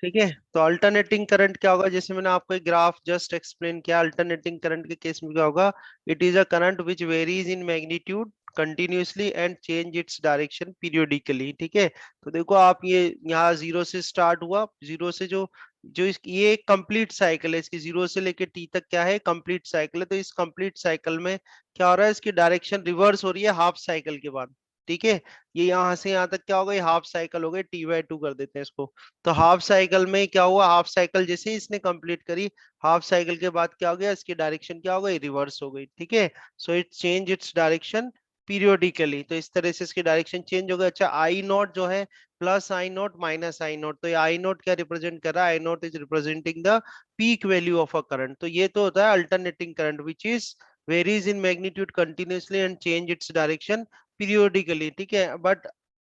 ठीक है। तो अल्टरनेटिंग करंट क्या होगा, जैसे मैंने आपको एक ग्राफ जस्ट एक्सप्लेन किया, अल्टरनेटिंग करंट के केस में क्या होगा, it is a current which varies in magnitude continuously and change its direction periodically. ठीक है। तो देखो आप, ये यहाँ जीरो से स्टार्ट हुआ, जीरो से जो जो ये एक कंप्लीट साइकिल है, इसकी जीरो से लेके टी तक क्या है, कंप्लीट साइकिल है। तो इस कंप्लीट साइकिल में क्या हो रहा है, इसकी डायरेक्शन रिवर्स हो रही है हाफ साइकिल के बाद। ठीक है। ये यहाँ से यहाँ तक क्या होगा, ये हाफ साइकिल हो गई, टी/2 कर देते हैं इसको। तो हाफ साइकिल में क्या हुआ, हाफ साइकिल जैसे ही इसने कंप्लीट करी, हाफ साइकिल के बाद क्या हो गया, इसकी डायरेक्शन क्या हो गई, रिवर्स हो गई। ठीक है। So it change its direction periodically. तो इस तरह से इसकी डायरेक्शन चेंज हो गई। अच्छा, आई नॉट जो है, plus I naught minus I naught, तो ये आई नॉट क्या रिप्रेजेंट कर रहा है, I naught is representing the peak value of a current. तो ये तो होता है alternating current which is varies in magnitude continuously and change its direction periodically. ठीक है। बट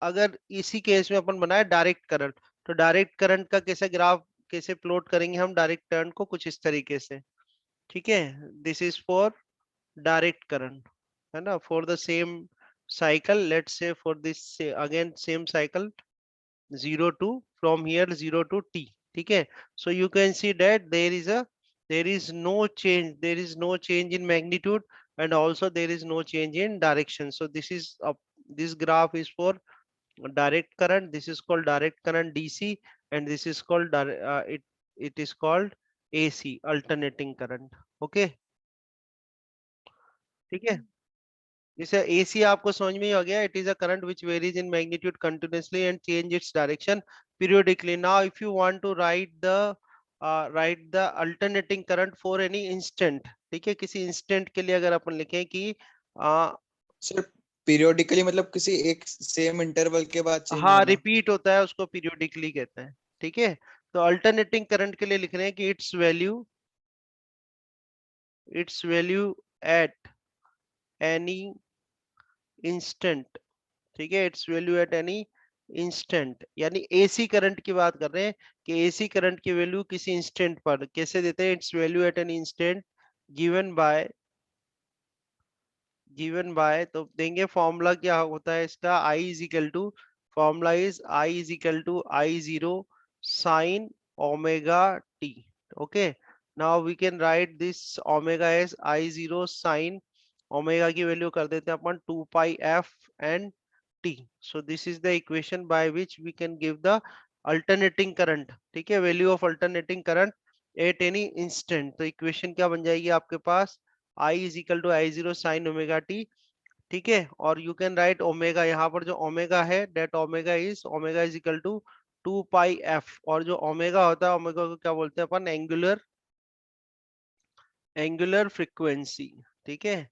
अगर इसी केस में अपन बनाए डायरेक्ट करंट, तो डायरेक्ट करंट का कैसे ग्राफ, कैसे प्लॉट करेंगे हम डायरेक्ट करंट को, कुछ इस तरीके से। ठीक है। This is for direct current, है ना, for the same cycle, let's say for this again same cycle, 0 to from here 0 to t. ठीक है। So you can see that there is no change, there is no change in magnitude, and also there is no change in direction. So this is this graph is for direct current. This is called direct current DC, and this is called it is called AC, alternating current. Okay। ठीक है। जैसे AC आपको समझ में ही हो गया, it is a current which varies in magnitude continuously and change its direction periodically. Now if you want to write the alternating current for any instant, ठीक है, किसी इंस्टेंट के लिए अगर अपन लिखें कि सर पीरियोडिकली मतलब किसी एक सेम इंटरवल के बाद चेंज हाँ, होना। रिपीट होता है, उसको पीरियोडिकली कहते हैं। ठीक है। तो अल्टरनेटिंग करंट के लिए लिख रहे हैं कि its value at any instant. ठीक है। Its value at any instant, यानी एसी करंट की बात कर रहे हैं कि एसी करंट की वैल्यू किसी इंस्टेंट पर कैसे देते हैं, its value at any instant given by तो देंगे फॉर्मूला क्या होता है इसका, I is equal to, formula is I is equal to I zero sine omega t. Okay. Now we can write this omega as I zero sine omega की value कर देते हैं अपन 2 pi f and t. So this is the equation by which we can give the alternating current. ठीक है, value of alternating current at any instant. तो equation क्या बन जाएगी आपके पास, I is equal to I zero sine omega T. ठीक है। और यू कैन राइट ओमेगा, यहाँ पर जो ओमेगा है, that omega is equal to 2 pi f, और जो ओमेगा होता है, ओमेगा को क्या बोलते हैं अपन, एंगुलर फ्रीक्वेंसी। ठीक है।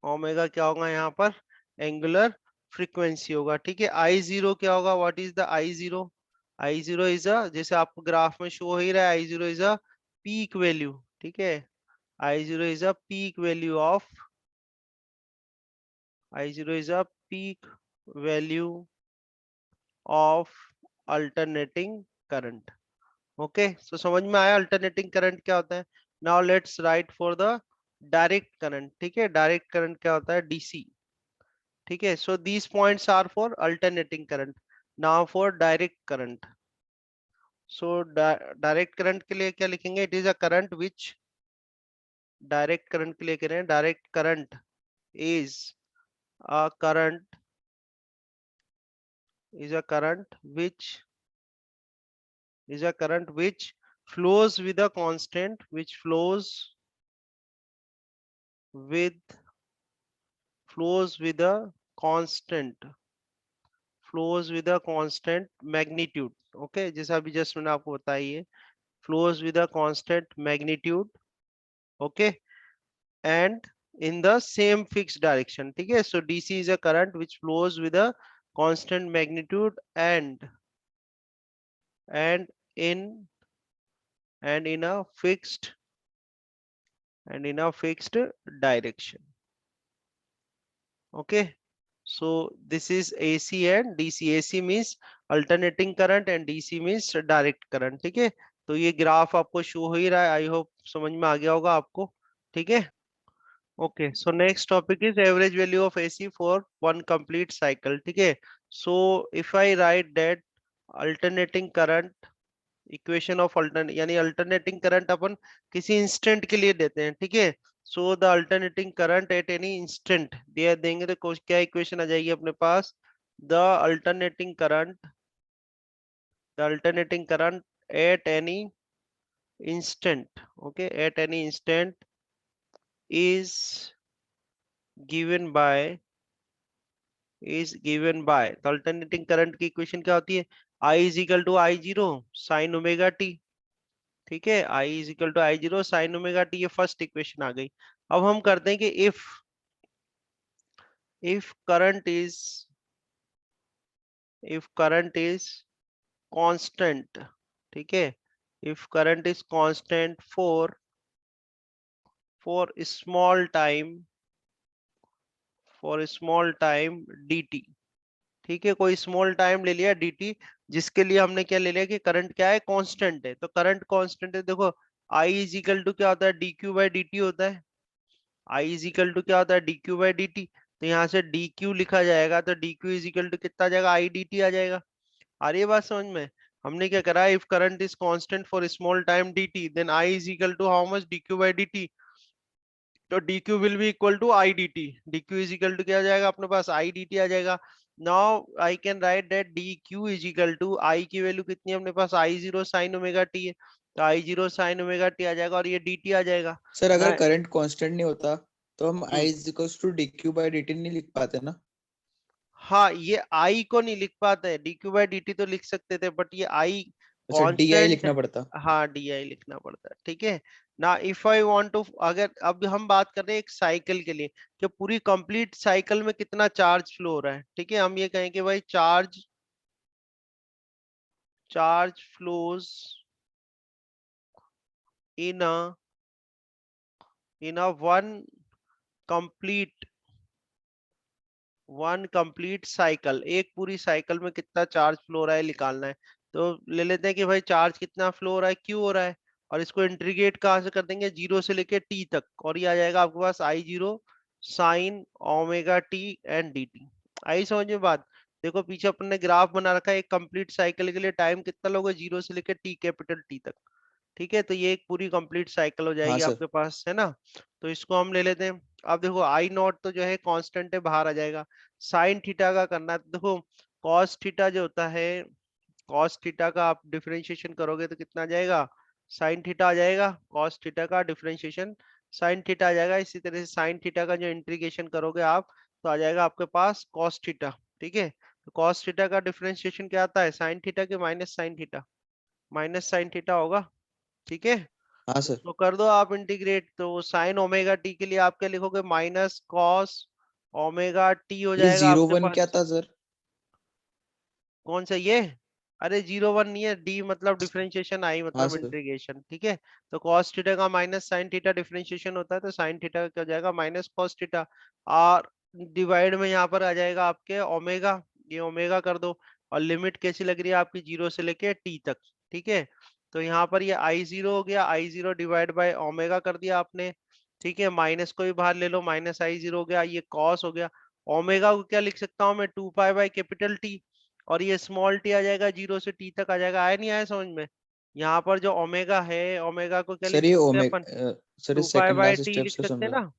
ओमेगा क्या होगा यहाँ पर, एंगुलर फ्रीक्वेंसी होगा। ठीक है। आई जीरो क्या होगा, what is the I zero, I zero is a, जैसे आपको ग्राफ में शो हो ही रहा है, I zero is a peak value. ठीक है। I zero is a peak value of, I zero is a peak value of alternating current. Okay. So समझ में आया अल्टरनेटिंग करंट क्या होता है। Now let's write for the direct current. ठीक है। डायरेक्ट करंट क्या होता है, डीसी। ठीक है। So these points are for alternating current. Now for direct current. So direct current के लिए क्या लिखेंगे, it is a current which, direct current के लिए कह रहे हैं, direct current is a current, is a current which is a current which flows with a constant, which with flows with a constant flows with a constant magnitude. Okay, जैसा अभी just मैंने आपको बताया, flows with a constant magnitude. Okay, and in the same fixed direction. ठीक है। So DC is a current which flows with a constant magnitude and in in a fixed direction. Okay. So this is AC and DC. AC means alternating current and DC means direct current. ठीक है। तो ये graph आपको show हो ही रहा है, I hope समझ में आ गया होगा आपको। ठीक है। Okay. So next topic is average value of AC for one complete cycle. ठीक है। So if I write that alternating current equation of alternate यानी अल्टरनेटिंग करंट अपन किसी इंस्टेंट के लिए देते हैं, ठीक है। So the alternating current at any instant दिया देंगे तो क्या इक्वेशन आ जाएगी अपने पास, the alternating current at any instant, okay, at any instant is given by तो अल्टरनेटिंग करंट की इक्वेशन क्या होती है, I is equal to I zero sine omega T, ठीक है, I is equal to I zero sine omega T, ये first equation आ गई। अब हम करते हैं कि इफ करंट इज कांस्टेंट, ठीक है, if current is constant for small time dt, ठीक है, कोई स्मॉल टाइम ले लिया dt, जिसके लिए हमने क्या ले लिया कि करंट क्या है, कांस्टेंट है। तो करंट कांस्टेंट है, देखो I इज इक्वल टू क्या होता है, dq बाई dt होता है। I इज इक्वल टू क्या होता है, dq बाई dt। तो यहाँ से dq लिखा जाएगा तो dq इज इक्वल टू कितना आ जाएगा, I dt आ जाएगा। आ रही है बात समझ में? हमने क्या करा, if current is constant for small time dt then I is equal to how much, dq by dt। तो dq will be equal to I D T, dq is equal to क्या आ जाएगा अपने पास, आई डी टी आ जाएगा। Now I can write that dq is equal to I की value कितनी है अपने पास, I zero sine omega T है, तो I zero sine omega T आ जाएगा और ये dt आ जाएगा सर अगर ना। करंट कांस्टेंट नहीं होता तो हम I hmm, is equals to dq by dt नहीं लिख पाते ना? हाँ ये आई को नहीं लिख पाते, dq बाई dt तो लिख सकते थे बट ये आई अच्छा, di कांस्टेंट लिखना है। पड़ता। हाँ डी आई लिखना पड़ता है, ठीक है ना। इफ आई वांट टू, अगर अब हम बात कर रहे हैं एक साइकिल के लिए कि पूरी कंप्लीट साइकिल में कितना चार्ज फ्लो हो रहा है, ठीक है, हम ये कहें कि भाई charge flows in a one complete cycle, एक पूरी साइकिल में कितना चार्ज फ्लो हो रहा है निकालना है। तो ले लेते हैं कि भाई चार्ज कितना फ्लो हो रहा है, क्यों हो रहा है, और इसको इंटीग्रेट कहाँ से कर देंगे, जीरो से लेके टी तक, और ये आ जाएगा आपके पास I zero sine omega T and D T. आई समझ में बात? देखो पीछे अपन ने ग्राफ बना रखा है, एक कंप्लीट साइकिल के लिए टाइम कितना लोगे, जीरो से लेके टी कैपिटल टी तक, ठीक है। तो ये एक पूरी कंप्लीट साइकिल हो हाँ जाएगी सर। आपके पास, है ना। तो इसको हम ले लेते हैं। अब देखो आई नॉट तो जो है कांस्टेंट है, बाहर आ जाएगा। साइन थीटा का करना है तो देखो कॉस थीटा जो होता है, कॉस थीटा का आप डिफरेंशिएशन करोगे तो कितना आ जाएगा, साइन थीटा आ जाएगा। कॉस थीटा का डिफरेंशिएशन साइन थीटा आ जाएगा। इसी तरह से साइन थीटा का जो इंटीग्रेशन करोगे आप तो आ जाएगा आपके पास कॉस थीटा, ठीक है। तो कॉस थीटा का डिफरेंशिएशन क्या आता है, साइन थीटा के माइनस साइन थीटा होगा, ठीक है। हाँ तो सर। उसको कर दो आप इंटीग्रेट, तो साइन ओमेगा टी के लिए आप क्या लिखोगे, माइनस कॉस ओमेगा टी हो ये जाएगा जीरो आपके वन क्या पास। था सर? कौन सा ये, अरे जीरो वन नहीं है, डी मतलब डिफरेंशिएशन, आई हाँ मतलब सर। इंटीग्रेशन, ठीक है। तो कॉस थीटा का माइनस साइन थीटा डिफरेंशिएशन होता है, तो साइन थीटा का क्या हो जाएगा, माइनस कॉस थीटा, और डिवाइड में यहाँ पर आ जाएगा आपके ओमेगा, ये ओमेगा कर दो, और लिमिट कैसी लग रही है आपकी, जीरो से लेके टी तक, ठीक है। तो यहाँ पर ये आई जीरो हो गया, आई जीरो डिवाइड बाय ओमेगा कर दिया आपने, ठीक है, माइनस को भी बाहर ले लो, माइनस आई जीरो हो गया, ये कॉस हो गया। ओमेगा को क्या लिख सकता हूँ मैं, two pi by capital T, और ये स्मॉल टी आ जाएगा, जीरो से टी तक आ जाएगा। आया नहीं आया समझ में? यहाँ पर जो ओमेगा है, ओमेगा को क्या लिख सर ये सकते हैं अपन, ओमेगा सर, टू इस pi second by last T step लिख से सकते हैं समझा। ना।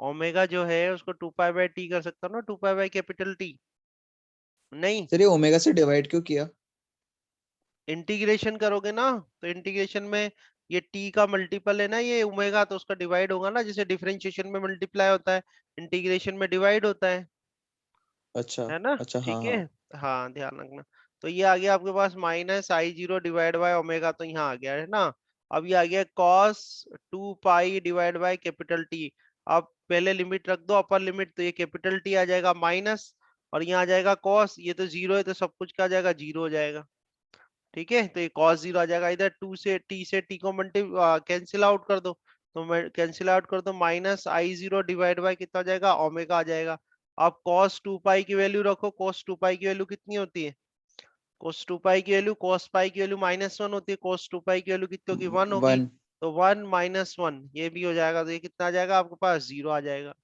ओमेगा जो है उसको टू पाई बाय टी कर सकता हूँ ना, two pi by capital T, नहीं सर ये ओमेगा से डिवाइड क्यों किया? इंटीग्रेशन करोगे ना, तो इंटीग्रेशन में ये टी का मल्टीपल है ना ये ओमेगा, तो उसका डिवाइड होगा ना, जैसे डिफरेंशिएशन में मल्टीप्लाई होता है, इंटीग्रेशन में डिवाइड होता अच्छा। है ना, अच्छा, हाँ ठीक है। हाँ। हाँ ध्यान रखना। तो ये आ गया आपके पास minus I zero divide by omega, तो यहाँ आ गया है ना। अब ये आ गया cos two pi divide by capital T. अब पहले लिमिट रख दो अपर लिमिट, तो ये कैपिटल टी आ जाएगा माइनस, और यहाँ आ जाएगा कॉस, ये तो जीरो है तो सब कुछ क्या आ जाएगा, जीरो हो जाएगा, ठीक है। तो ये cos जीरो आ जाएगा, इधर टू से टी को मल्टी कैंसिल आउट कर दो, तो मैं कैंसिल आउट कर दो, minus I zero divide by कितना आ जाएगा, ओमेगा आ जाएगा। अब cos टू पाई की वैल्यू रखो, cos टू पाई की वैल्यू कितनी होती है, cos टू पाई की वैल्यू, cos पाई की वैल्यू माइनस वन होती है, cos टू पाई की वैल्यू कितनी होगी, वन होगी। वन। तो वन माइनस वन ये भी हो जाएगा, तो ये कितना आ जाएगा आपके पास, जीरो आ जाएगा।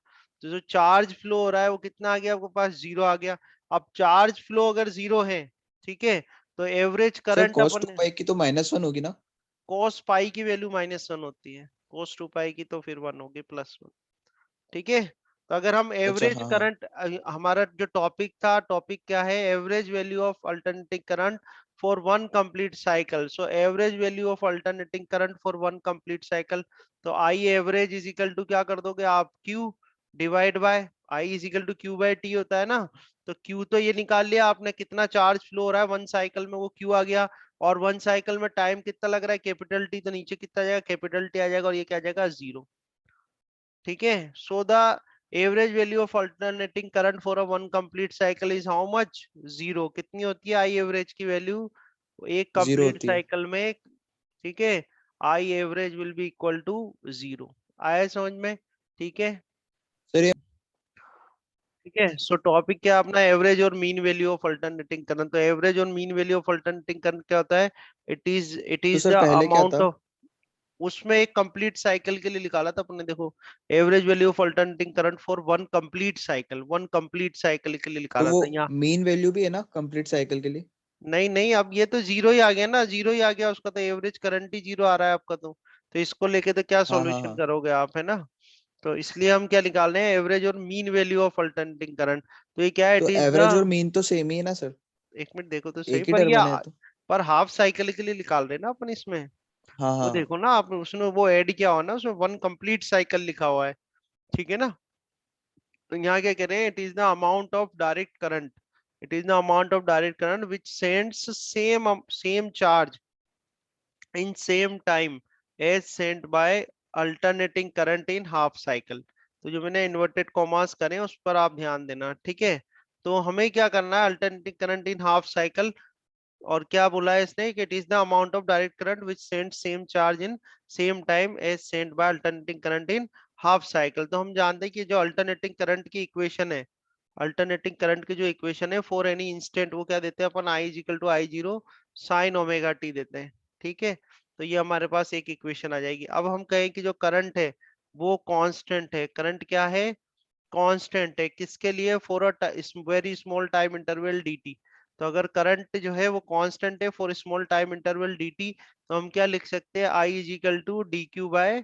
तो जो चार्ज फ्लो हो रहा है वो कितना आ गया आपके पास, जीरो आ गया। अब चार्ज फ्लो अगर जीरो है, ठीक है, तो एवरेज सर करंट cos 2 अपन, पाई की तो -1 होगी ना? cos पाई की वैल्यू -1 होती है, cos 2 पाई की तो फिर 1 होगी, +1। ठीक है, तो अगर हम अच्छा एवरेज हाँ हाँ। करंट, हमारा जो टॉपिक था, टॉपिक क्या है, average value of alternating current for one complete cycle. So average value of alternating current for one complete cycle, तो I average is equal to क्या कर दोगे आप, Q divide by I is equal to Q by T होता है ना। तो Q तो ये निकाल लिया आपने, कितना चार्ज फ्लो हो रहा है वन साइकिल में, वो क्यू आ गया। और वन साइकिल में टाइम कितना लग रहा है, कैपिटल टी, तो नीचे कितना जाएगा, कैपिटल टी आ जाएगा, और ये क्या आ जाएगा, 0। ठीक है, so the average value of alternating current for a one complete cycle is how much, 0। कितनी होती है आई एवरेज की वैल्यू एक 0 कंप्लीट होती है। साइकिल में? ठीक है, I average will be equal to 0। आया समझ में? ठीक है, सर ये ठीक है। सो टॉपिक क्या है अपना, एवरेज और mean value of alternating current. तो एवरेज और mean value of alternating current क्या होता है, इट तो इज सर द पहले क्या अमाउंट था? ऑफ, उसमें एक कंप्लीट साइकिल के लिए निकाला था अपने, देखो, average value of alternating current for one complete cycle, one complete cycle के लिए तो निकाला वो था यहाँ। मीन वैल्यू भी है ना कंप्लीट साइकिल के लिए? नहीं नहीं, अब ये तो 0 ही आ गया ना, 0 ही आ गया उसका, तो एवरेज करंट ही 0 आ रहा है आपका। तो इसको लेके तो क्या हाँ हाँ सॉल्यूशन हाँ। करोगे आप, है ना। तो इसलिए हम क्या निकाल रहे हैं, एवरेज और mean value of alternating current. तो ये क्या है, तो इट इज द, एवरेज और मीन तो सेम ही है ना सर? एक मिनट देखो तो सही, एक ही पर टर्म है तो। पर हाफ साइकिल के लिए निकाल रहे हैं ना अपन इसमें। हाँ वो हाँ। देखो ना आप, उसमें वो ऐड किया हुआ ना, उसमें वन कंप्लीट साइकिल लिखा हुआ है। ठीक है ना, तो यहाँ क्या कह रहे हैं, it is the amount of direct current, it is the amount of direct current which sends same charge in same time as sent by alternating current in half cycle। तो जो मैंने इन्वर्टेड कॉमास करे उस पर आप ध्यान देना, ठीक है। तो हमें क्या करना है, alternating current in half cycle, और क्या बोला है इसने कि it is the amount of direct current which send same charge in same time as sent by alternating current in half cycle. तो हम जानते हैं कि जो अल्टरनेटिंग करंट की इक्वेशन है, अल्टरनेटिंग करंट की जो इक्वेशन है फॉर एनी इंस्टेंट, वो क्या देते हैं अपन, I is equal to I zero sine omega T देते हैं। ठीक है, तो ये हमारे पास एक इक्वेशन आ जाएगी। अब हम कहें कि जो करंट है वो कांस्टेंट है, करंट क्या है, कांस्टेंट है, किसके लिए, for a very small time interval dt। तो अगर करंट जो है वो कांस्टेंट है for small time interval dt, तो हम क्या लिख सकते हैं, i is equal to D Q by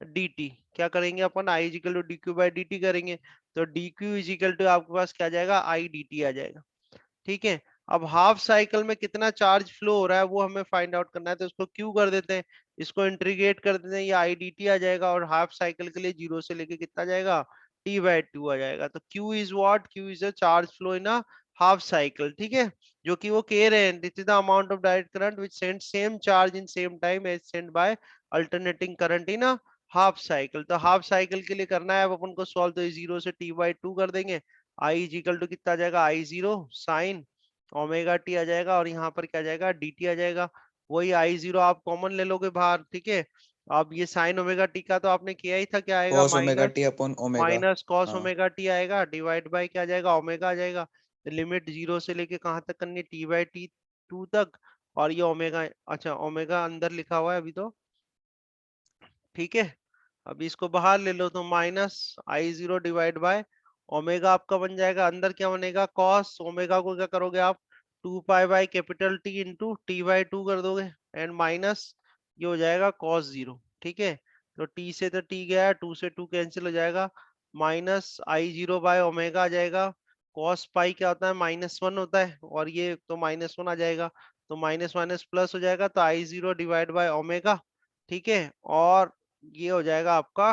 dt। क्या करेंगे अपन, i is equal to D Q by dt करेंगे, तो dq इज इक्वल टू आपके पास क्या आ जाएगा, i dt आ जाएगा। ठीक है, अब हाफ साइकिल में कितना चार्ज फ्लो हो रहा है वो हमें फाइंड आउट करना है, तो इसको क्यू कर देते हैं, इसको इंटीग्रेट कर देते हैं, ये आई डी टी आ जाएगा, और हाफ साइकिल के लिए 0 से लेके कितना जाएगा, टी बाई टू आ जाएगा। तो Q is what, Q is a charge flow in a half cycle. ठीक है, जो कि वो कह रहे हैं, this is the amount of direct current which send same charge in same time as send by alternating current in a half cycle. तो half cycle के लिए करना है अब अपन को सॉल्व, तो 0 से टी बाई टू कर देंगे, आई इज इक्वल टू कितना आ जाएगा, आई जीरो साइन ओमेगा टी आ जाएगा, और यहाँ पर क्या आ जाएगा, डी टी आ जाएगा। वही आई जीरो आप कॉमन ले लोगे बाहर, ठीक है। अब ये साइन ओमेगा टी का तो आपने किया ही था, क्या आएगा, cos omega T minus upon omega. Minus cos हाँ। ओमेगा टी आएगा, डिवाइड बाय क्या आ जाएगा, ओमेगा आ जाएगा। लिमिट 0 से लेके कहाँ तक करनी है, टी बाई टी टू तक, और ये ओमेगा, अच्छा ओमेगा अंदर लिखा हुआ है अभी तो, ठीक है। अब इसको बाहर ले लो, तो minus I zero divide by omega आपका बन जाएगा, अंदर क्या बनेगा, कॉस ओमेगा को क्या करोगे आप, two pi by capital T into T by two कर दोगे, एंड माइनस ये हो जाएगा कॉस जीरो। ठीक है, तो टी से तो टी गया, टू से टू कैंसिल हो जाएगा, minus I zero by omega आ जाएगा। कॉस पाई क्या होता है, -1 होता है, और ये तो -1 आ जाएगा, तो माइनस माइनस प्लस हो जाएगा, तो I zero divide by omega. ठीक है, और ये हो जाएगा आपका,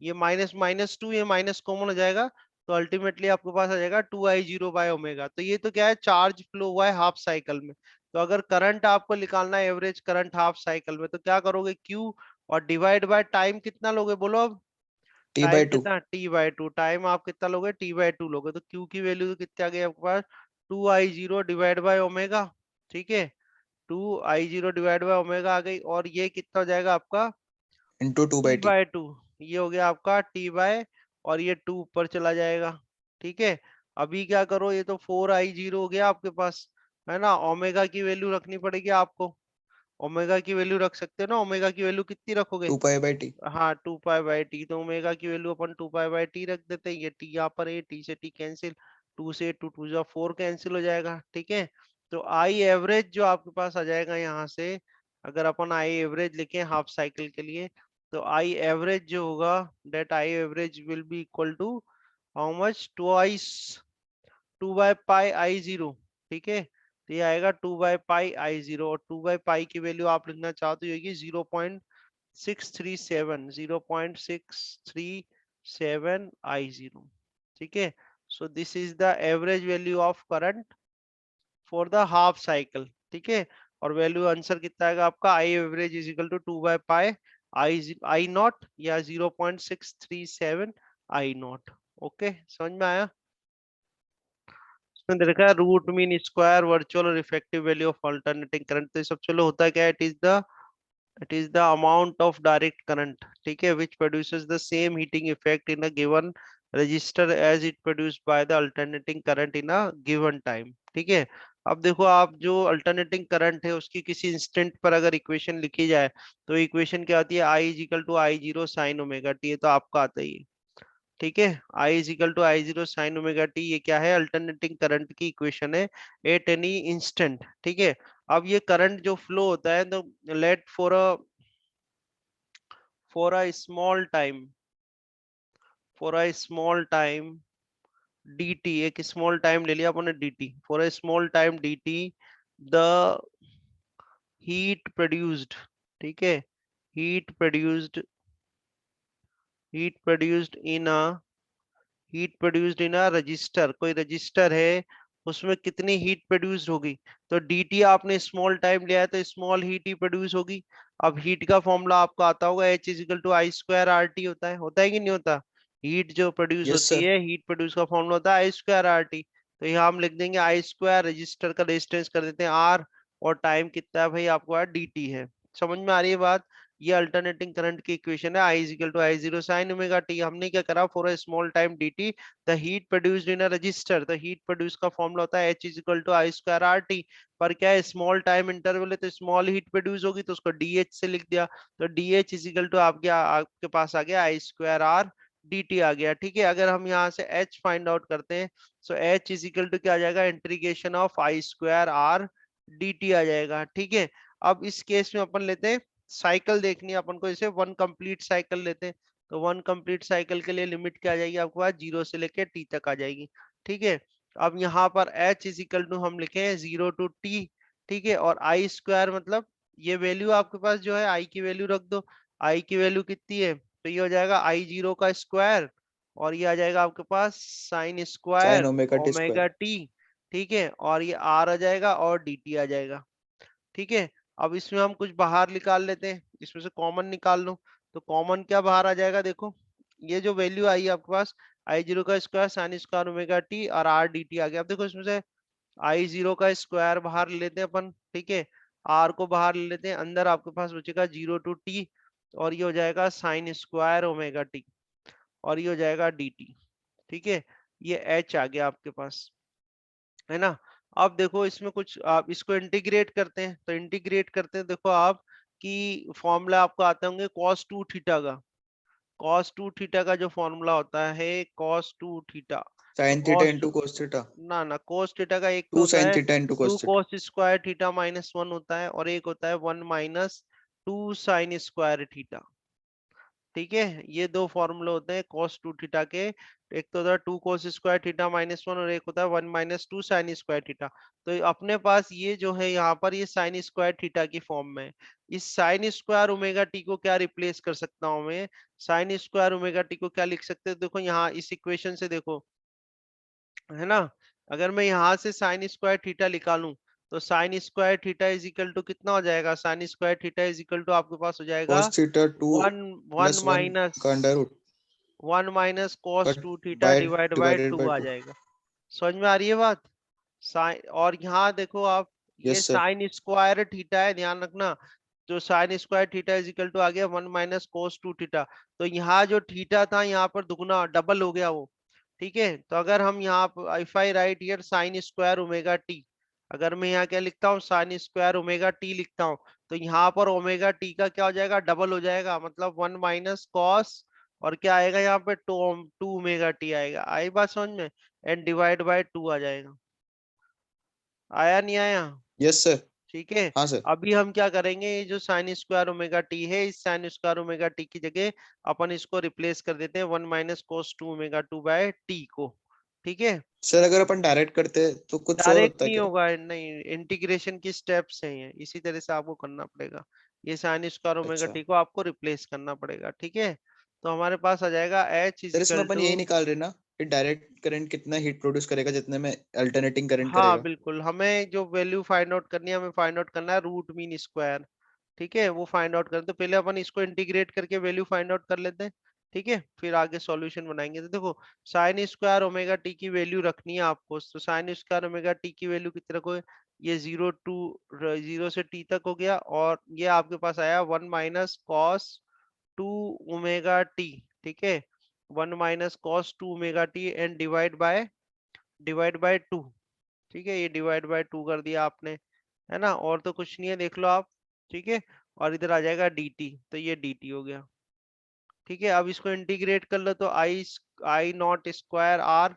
ये माइनस माइनस टू, ये माइनस कॉमन हो जाएगा, तो अल्टीमेटली आपके पास आ जाएगा two I zero by omega. तो ये तो क्या है, चार्ज फ्लो हुआ है हाफ साइकिल में। तो अगर करंट आपको निकालना है, एवरेज करंट हाफ साइकिल में, तो क्या करोगे, क्यू और डिवाइड बाय टाइम कितना लोगे बोलो अब, टी टाइम बाई टू। कितना, टी बाई टू, टाइम आप कितना लोगे, टी बाई टू लोगे, तो क्यू की वैल्यू तो कितनी आ गई आपके पास, two I zero divide by omega. ठीक है, two I zero divide by omega आ गई, और ये कितना हो जाएगा आपका, into two T by T. By two, ये हो गया आपका टी बाय, और ये टू ऊपर चला जाएगा। ठीक है, अभी क्या करो, ये तो फोर आई जीरो हो गया आपके पास, है ना। ओमेगा की वैल्यू रखनी पड़ेगी आपको, ओमेगा की वैल्यू रख सकते हो ना, ओमेगा की वैल्यू कितनी रखोगे, टू पाई बाई टी। हाँ टू पाई बाई टी, तो ओमेगा की वैल्यू अपन टू पाई बाई टी रख देते हैं, ये टी यहाँ पर है, टी से टी कैंसिल, टू से टू टू जा फोर कैंसिल हो जाएगा। ठीक है, तो आई एवरेज जो आपके पास आ जाएगा यहाँ से, अगर अपन आई एवरेज लिखे हाफ साइकिल के लिए, तो आई एवरेज जो होगा, that I average will be equal to how much, twice 2/πi0। ठीक है, तो ये आएगा 2/πi0, और 2/π की वैल्यू आप लिखना चाहो तो ये होगी 0.637, 0.637 I0। ठीक है, so this is the average value of current for the half cycle. ठीक है, और वैल्यू आंसर कितना आएगा आपका, I average is equal to 2/π I nought या 0.637 I0। ओके, समझ में आया? इसमें दे रखा है रूट मीन स्क्वायर वर्चुअल और effective value of alternating current. तो ये सब चलो होता है क्या, it is the amount of direct current, ठीक है, which produces the same heating effect in a given resistor as it produced by the alternating current in a given time। ठीक है, अब देखो, आप जो अल्टरनेटिंग करंट है उसकी किसी इंस्टेंट पर अगर इक्वेशन लिखी जाए, तो इक्वेशन क्या आती है, I is equal to I0 sine omega T, तो आपका आता ही है। ठीक है, I is equal to I0 sine omega T, ये क्या है, अल्टरनेटिंग करंट की इक्वेशन है एट एनी इंस्टेंट। ठीक है, अब ये करंट जो फ्लो होता है, तो late for a small time, for a small time dt, एक स्मॉल टाइम ले लिया आपने dt, for a small time dt the heat produced, ठीक है, heat produced heat produced in a heat produced in a register, कोई register है उसमें कितनी हीट प्रोड्यूस होगी, तो dt आपने स्मॉल टाइम लिया है तो स्मॉल हीट ही प्रोड्यूस होगी। अब हीट का फॉर्मूला आपका आता होगा, H is equal to I square R T, होता है कि नहीं होता? हीट जो प्रोड्यूस यस होती सर। है, हीट प्रोड्यूस का फॉर्मूला होता है आई स्क्वायर आर टी। तो यहाँ हम लिख देंगे आई स्क्वायर, रजिस्टर का रेजिस्टेंस कर देते हैं आर, और टाइम कितना है भाई आपको, dt है। समझ में आ रही है बात? ये अल्टरनेटिंग करंट की इक्वेशन है, I is equal to I0 sine omega T. हमने क्या करा, for a small time dt the heat produced in a resistor, तो हीट प्रोड्यूस का फॉर्मूला होता है H is equal to I square R T. पर क्या है, स्मॉल टाइम इंटरवल है तो स्मॉल हीट प्रोड्यूस होगी, तो उसको DH से लिख दिया, तो DH इज इक्वल टू आपके पास आ गया आई स्क्वायर आर dt आ गया। ठीक है, अगर हम यहाँ से H फाइंड आउट करते हैं, so H is equal to क्या आ जाएगा, integration of I square R dt आ जाएगा। ठीक है, अब इस केस में अपन लेते हैं साइकिल देखनी है अपन को, इसे वन कंप्लीट साइकिल लेते हैं, तो वन कंप्लीट साइकिल के लिए लिमिट क्या आ जाएगी आपके पास, 0 से लेके t तक आ जाएगी। ठीक है, अब यहाँ पर h इज इक्वल टू हम लिखे हैं 0 to t। ठीक है, और आई स्क्वायर मतलब ये वैल्यू आपके पास जो है, आई की वैल्यू रख दो, आई की वैल्यू कितनी है, तो ये हो जाएगा I0 का स्क्वायर, और ये आ जाएगा आपके पास sine sine square omega T omega square. T. ठीक है, और ये r आ जाएगा और dt आ जाएगा। ठीक है, अब इसमें हम कुछ बाहर निकाल लेते हैं, इसमें से कॉमन निकाल लो, तो कॉमन क्या बाहर आ जाएगा, देखो ये जो वैल्यू आई है आपके पास, I0 का square sine square omega T और r dt आ गया। अब देखो इसमें से I0 का स्क्वायर बाहर ले लेते हैं अपन, ठीक है, r को बाहर ले लेते हैं, अंदर आपके पास बचेगा 0 to t, और ये हो जाएगा साइन स्क्वायर ओमेगा टी, और ये हो जाएगा dt। ठीक है, ये h आ गया आपके पास, है ना? अब देखो इसमें कुछ, आप इसको इंटीग्रेट करते हैं, तो इंटीग्रेट करते हैं, देखो आप कि फॉर्मूला आपको आते होंगे cos 2 थीटा का, cos 2 थीटा का जो फॉर्मूला होता है cos 2 थीटा, तो sine theta cos into cos theta. ना cos थीटा का एक तो टू होता साइन है theta into 2 cos theta. cos square theta minus 1 होता है, और एक होता है 1 माइनस 2 साइन स्क्वायर थीटा। ठीक है, ये दो फॉर्मूले होते हैं cos 2 थीटा के, एक तो होता है 2 cos स्क्वायर थीटा माइनस 1, और एक होता है 1 माइनस 2 साइन स्क्वायर थीटा। तो अपने पास ये जो है यहाँ पर, ये साइन स्क्वायर थीटा की फॉर्म में है। इस साइन स्क्वायर ओमेगा टी को क्या रिप्लेस कर सकता हूँ मैं, साइन स्क्वायर ओमेगा टी को क्या लिख सकते हैं, देखो यहाँ इस इक्वेशन से देखो, है ना, अगर मैं यहाँ से साइन स्क्वायर थीटा निकालूं, तो sine square theta is equal to कितना हो जाएगा, sine square theta is equal to आपके पास हो जाएगा cos theta two one one plus one minus का under root, 1 minus cos but 2 theta by divide by divided 2 by आ two. जाएगा। समझ में आ रही है बात? साइन, और यहाँ देखो आप, ये yes sir. Sine square theta है, ध्यान रखना, जो sine square theta is equal to आ गया 1 माइनस कोस 2 थीटा, तो यहाँ जो थीटा था यहाँ पर दुगना डबल हो गया वो। ठीक है, तो अगर हम यहाँ if I right here sine square omega T, अगर मैं यहाँ क्या लिखता हूँ, साइन स्क्वायर ओमेगा टी लिखता हूँ, तो यहाँ पर ओमेगा टी का क्या हो जाएगा, डबल हो जाएगा, मतलब 1 माइनस कॉस, और क्या आएगा यहाँ पे, टू ओमेगा टी आएगा। आई बात समझ में? एंड डिवाइड बाय 2 आ जाएगा। आया नहीं आया? Yes sir. ठीक है। हाँ सर। अभी हम क्या करेंगे, ये जो साइन स्क्वायर ओमेगा टी है, इस साइन स्क्वायर ओमेगा टी की जगह अपन इसको रिप्लेस कर देते हैं 1 - cos 2 ओमेगा 2 बाय टी को। ठीक है। सर अगर अपन डायरेक्ट करते तो कुछ और डायरेक्ट होता नहीं क्या? होगा, नहीं, इंटीग्रेशन की स्टेप्स हैं ये, इसी तरह से आपको करना पड़ेगा। ये साइन स्क्वायर ओमेगा अच्छा टी को आपको रिप्लेस करना पड़ेगा। ठीक है। तो हमारे पास आ जाएगा एच इज सर, इसमें इक्वल अपन टू, यही निकाल रहे ना कि डायरेक्ट करंट कितना हीट प्रोड्यूस करेगा जितने में अल्टरनेटिंग करंट हाँ करेगा? बिल्कुल, हमें जो वैल्यू फाइंड आउट करनी है, हमें फाइंड आउट करना है रूट मीन स्क्वायर। ठीक है, वो फाइंड आउट करें तो पहले अपन इसको इंटीग्रेट करके वैल्यू फाइंड आउट कर लेते हैं। ठीक है, फिर आगे सॉल्यूशन बनाएंगे। तो देखो, साइन स्क्वायर ओमेगा टी की वैल्यू रखनी है आपको, तो साइन स्क्वायर ओमेगा टी की वैल्यू कितने रखोगे, ये 0 से टी तक हो गया, और ये आपके पास आया 1 - cos 2 ओमेगा टी। ठीक है, 1 - cos 2 omega T and divide by 2। ठीक है, ये डिवाइड बाय 2 कर दिया आपने, है ना, और तो कुछ नहीं है, देख लो आप। ठीक है, और इधर आ जाएगा dt, तो ये dt हो गया। ठीक है, अब इसको इंटीग्रेट कर लो तो आई नॉट स्क्वायर आर,